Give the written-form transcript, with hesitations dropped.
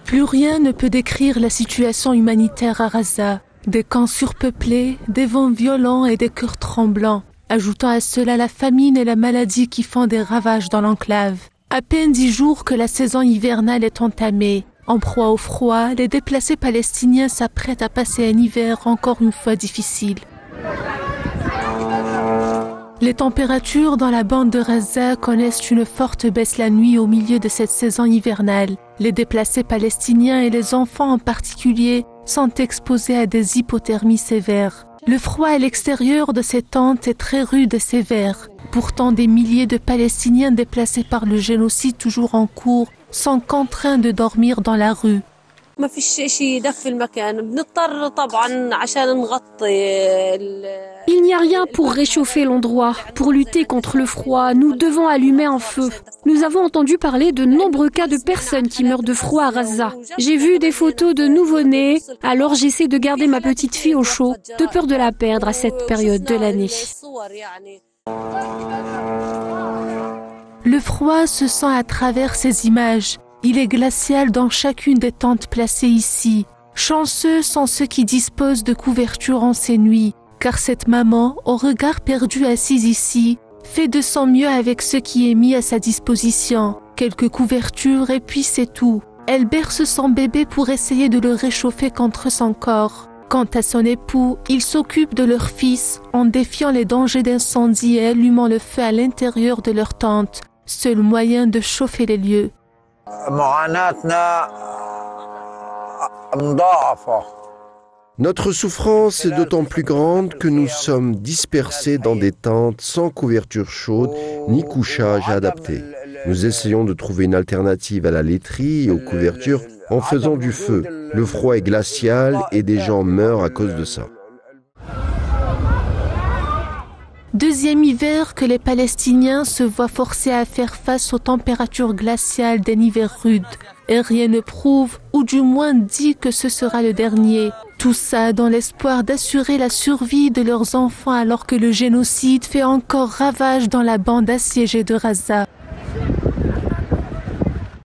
Plus rien ne peut décrire la situation humanitaire à Gaza. Des camps surpeuplés, des vents violents et des cœurs tremblants, ajoutant à cela la famine et la maladie qui font des ravages dans l'enclave. À peine 10 jours que la saison hivernale est entamée. En proie au froid, les déplacés palestiniens s'apprêtent à passer un hiver encore une fois difficile. Les températures dans la bande de Gaza connaissent une forte baisse la nuit au milieu de cette saison hivernale. Les déplacés palestiniens et les enfants en particulier sont exposés à des hypothermies sévères. Le froid à l'extérieur de ces tentes est très rude et sévère. Pourtant, des milliers de Palestiniens déplacés par le génocide toujours en cours sont contraints de dormir dans la rue. Il n'y a rien pour réchauffer l'endroit. Pour lutter contre le froid, nous devons allumer un feu. Nous avons entendu parler de nombreux cas de personnes qui meurent de froid à Gaza. J'ai vu des photos de nouveau-nés, alors j'essaie de garder ma petite fille au chaud, de peur de la perdre à cette période de l'année. Le froid se sent à travers ces images. Il est glacial dans chacune des tentes placées ici. Chanceux sont ceux qui disposent de couvertures en ces nuits, car cette maman, au regard perdu assise ici, fait de son mieux avec ce qui est mis à sa disposition. Quelques couvertures et puis c'est tout. Elle berce son bébé pour essayer de le réchauffer contre son corps. Quant à son époux, il s'occupe de leur fils en défiant les dangers d'incendie et allumant le feu à l'intérieur de leur tente, seul moyen de chauffer les lieux. Notre souffrance est d'autant plus grande que nous sommes dispersés dans des tentes sans couverture chaude ni couchage adapté. Nous essayons de trouver une alternative à la laiterie et aux couvertures en faisant du feu. Le froid est glacial et des gens meurent à cause de ça. Deuxième hiver que les Palestiniens se voient forcés à faire face aux températures glaciales d'un hiver rude. Et rien ne prouve, ou du moins dit que ce sera le dernier. Tout ça dans l'espoir d'assurer la survie de leurs enfants alors que le génocide fait encore ravage dans la bande assiégée de Gaza.